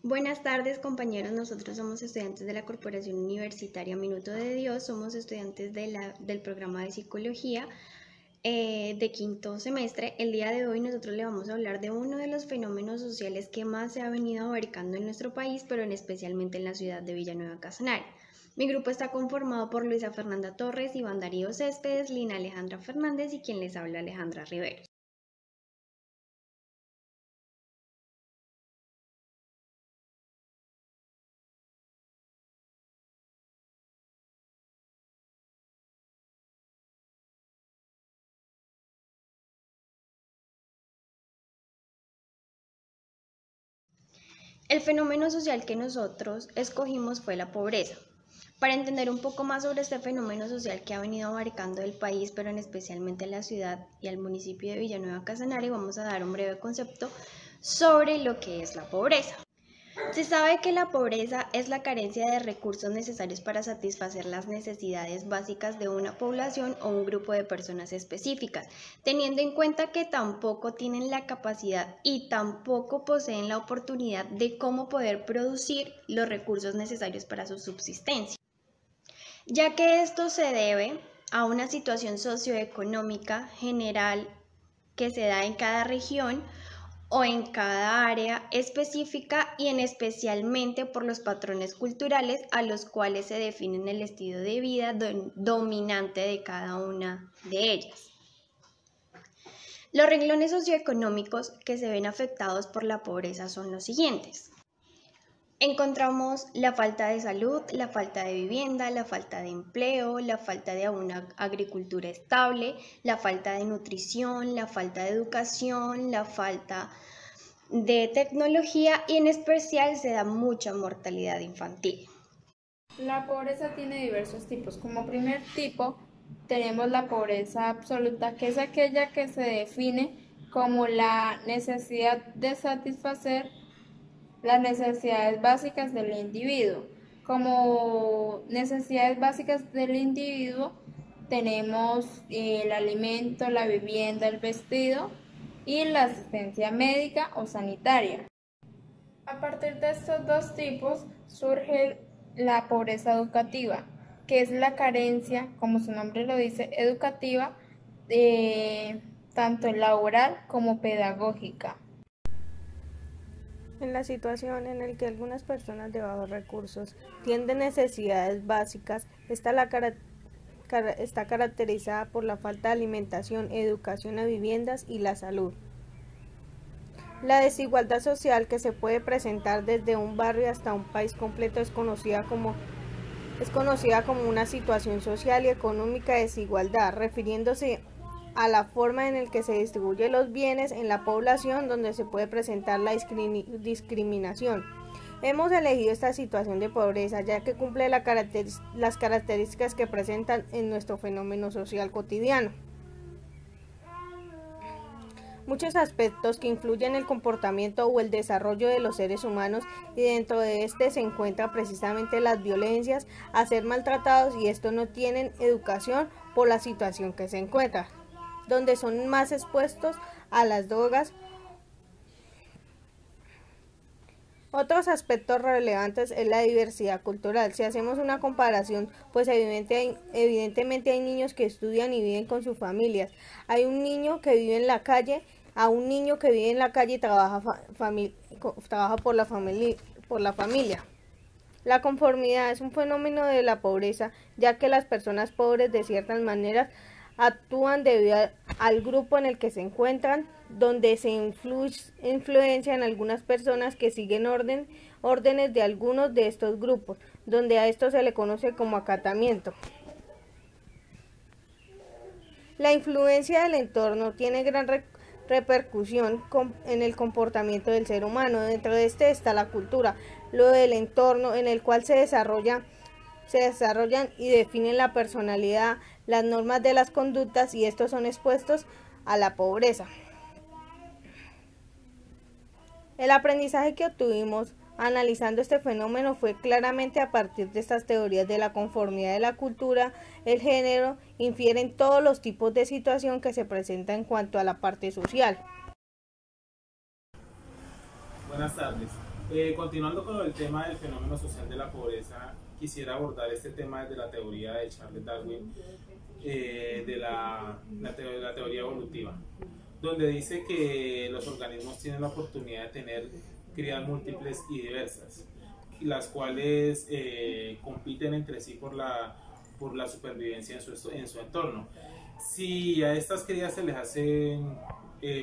Buenas tardes, compañeros. Nosotros somos estudiantes de la Corporación Universitaria Minuto de Dios. Somos estudiantes del programa de psicología de quinto semestre. El día de hoy nosotros le vamos a hablar de uno de los fenómenos sociales que más se ha venido abarcando en nuestro país, pero especialmente en la ciudad de Villanueva Casanare. Mi grupo está conformado por Luisa Fernanda Torres, Iván Darío Céspedes, Lina Alejandra Fernández y quien les habla, Alejandra Rivero. El fenómeno social que nosotros escogimos fue la pobreza. Para entender un poco más sobre este fenómeno social que ha venido abarcando el país, pero en especialmente la ciudad y el municipio de Villanueva Casanare, vamos a dar un breve concepto sobre lo que es la pobreza. Se sabe que la pobreza es la carencia de recursos necesarios para satisfacer las necesidades básicas de una población o un grupo de personas específicas, teniendo en cuenta que tampoco tienen la capacidad y tampoco poseen la oportunidad de cómo poder producir los recursos necesarios para su subsistencia, ya que esto se debe a una situación socioeconómica general que se da en cada región o en cada área específica y en especialmente por los patrones culturales a los cuales se definen el estilo de vida dominante de cada una de ellas. Los renglones socioeconómicos que se ven afectados por la pobreza son los siguientes. Encontramos la falta de salud, la falta de vivienda, la falta de empleo, la falta de una agricultura estable, la falta de nutrición, la falta de educación, la falta de tecnología y en especial se da mucha mortalidad infantil. La pobreza tiene diversos tipos. Como primer tipo tenemos la pobreza absoluta, que es aquella que se define como la necesidad de satisfacer las necesidades básicas del individuo. Como necesidades básicas del individuo tenemos el alimento, la vivienda, el vestido y la asistencia médica o sanitaria. A partir de estos dos tipos surge la pobreza educativa, que es la carencia, como su nombre lo dice, educativa, tanto laboral como pedagógica. En la situación en la que algunas personas de bajos recursos tienen necesidades básicas, está caracterizada por la falta de alimentación, educación a viviendas y la salud. La desigualdad social que se puede presentar desde un barrio hasta un país completo es conocida como una situación social y económica de desigualdad, refiriéndose a la forma en la que se distribuyen los bienes en la población donde se puede presentar la discriminación. Hemos elegido esta situación de pobreza ya que cumple las características que presentan en nuestro fenómeno social cotidiano. Muchos aspectos que influyen en el comportamiento o el desarrollo de los seres humanos y dentro de este se encuentran precisamente las violencias, a ser maltratados y estos no tienen educación por la situación que se encuentran, donde son más expuestos a las drogas. Otros aspectos relevantes es la diversidad cultural. Si hacemos una comparación, pues evidentemente hay niños que estudian y viven con sus familias. Hay un niño que vive en la calle, a un niño que vive en la calle y trabaja por la familia. La conformidad es un fenómeno de la pobreza, ya que las personas pobres de ciertas maneras actúan debido al grupo en el que se encuentran, donde se influencian algunas personas que siguen órdenes de algunos de estos grupos, donde a esto se le conoce como acatamiento. La influencia del entorno tiene gran repercusión en el comportamiento del ser humano. Dentro de este está la cultura, lo del entorno en el cual se desarrollan y definen la personalidad, las normas de las conductas y estos son expuestos a la pobreza. El aprendizaje que obtuvimos analizando este fenómeno fue claramente a partir de estas teorías de la conformidad de la cultura, el género, infieren todos los tipos de situación que se presenta en cuanto a la parte social. Buenas tardes. Continuando con el tema del fenómeno social de la pobreza, quisiera abordar este tema desde la teoría de Charles Darwin, de la teoría evolutiva, donde dice que los organismos tienen la oportunidad de tener crías múltiples y diversas, las cuales compiten entre sí por la supervivencia en su entorno. Si a estas crías se les hacen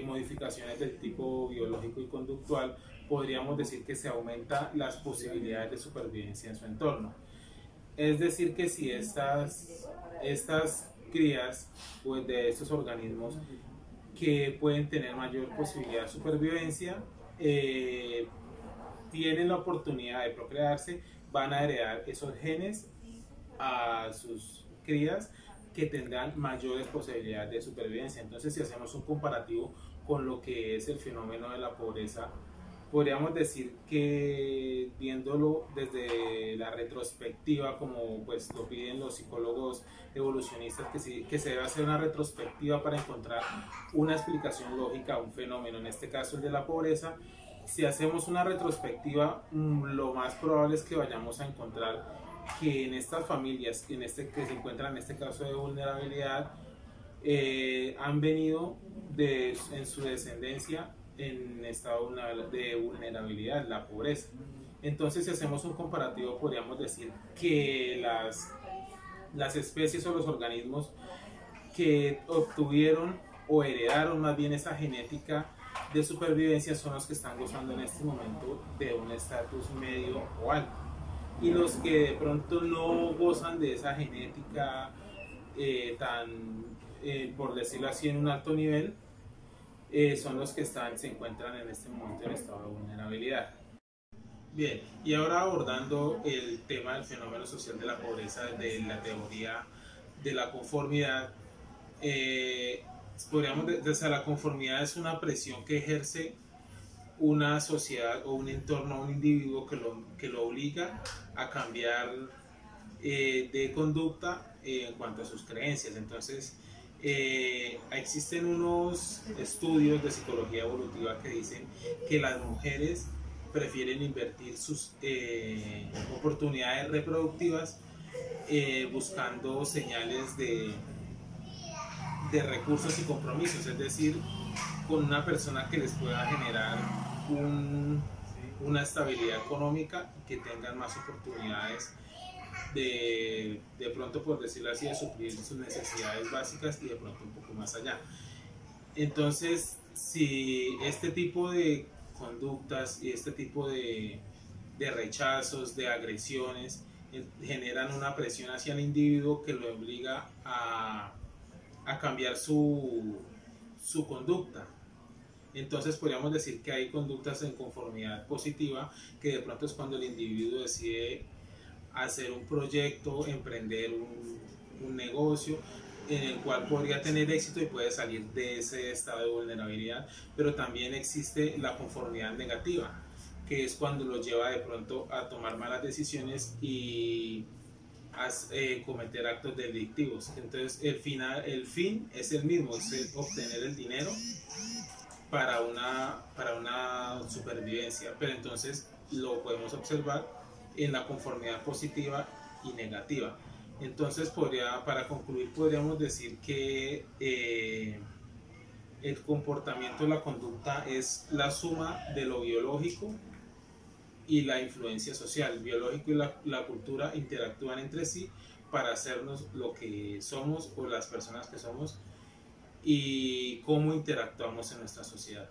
modificaciones del tipo biológico y conductual, podríamos decir que se aumenta las posibilidades de supervivencia en su entorno. Es decir, que si estas crías pues, de estos organismos que pueden tener mayor posibilidad de supervivencia, tienen la oportunidad de procrearse, van a heredar esos genes a sus crías que tendrán mayores posibilidades de supervivencia. Entonces, si hacemos un comparativo con lo que es el fenómeno de la pobreza, podríamos decir que viéndolo desde la retrospectiva, como pues lo piden los psicólogos evolucionistas, que se debe hacer una retrospectiva para encontrar una explicación lógica a un fenómeno, en este caso el de la pobreza. Si hacemos una retrospectiva, lo más probable es que vayamos a encontrar que en estas familias que se encuentran en este caso de vulnerabilidad, han venido en su descendencia en estado de vulnerabilidad, la pobreza. Entonces, si hacemos un comparativo, podríamos decir que las especies o los organismos que obtuvieron o heredaron más bien esa genética de supervivencia son los que están gozando en este momento de un estatus medio o alto. Y los que de pronto no gozan de esa genética por decirlo así, en un alto nivel, son los que se encuentran en este momento en estado de vulnerabilidad. Bien, y ahora abordando el tema del fenómeno social de la pobreza desde la teoría de la conformidad, desde la conformidad es una presión que ejerce una sociedad o un entorno a un individuo que lo obliga a cambiar de conducta en cuanto a sus creencias. Entonces, existen unos estudios de psicología evolutiva que dicen que las mujeres prefieren invertir sus oportunidades reproductivas buscando señales de recursos y compromisos, es decir, con una persona que les pueda generar una estabilidad económica y que tengan más oportunidades de pronto, por decirlo así, de suplir sus necesidades básicas y de pronto un poco más allá. Entonces, si este tipo de conductas y este tipo de rechazos, de agresiones, generan una presión hacia el individuo que lo obliga a cambiar su conducta. Entonces podríamos decir que hay conductas en conformidad positiva, que de pronto es cuando el individuo decide hacer un proyecto, emprender un negocio en el cual podría tener éxito y puede salir de ese estado de vulnerabilidad. Pero también existe la conformidad negativa, que es cuando lo lleva de pronto a tomar malas decisiones y a cometer actos delictivos. Entonces el fin es el mismo, es obtener el dinero para una supervivencia, pero entonces lo podemos observar en la conformidad positiva y negativa. Entonces, para concluir, podríamos decir que el comportamiento, la conducta es la suma de lo biológico y la influencia social. El biológico y la cultura interactúan entre sí para hacernos lo que somos o las personas que somos y cómo interactuamos en nuestra sociedad.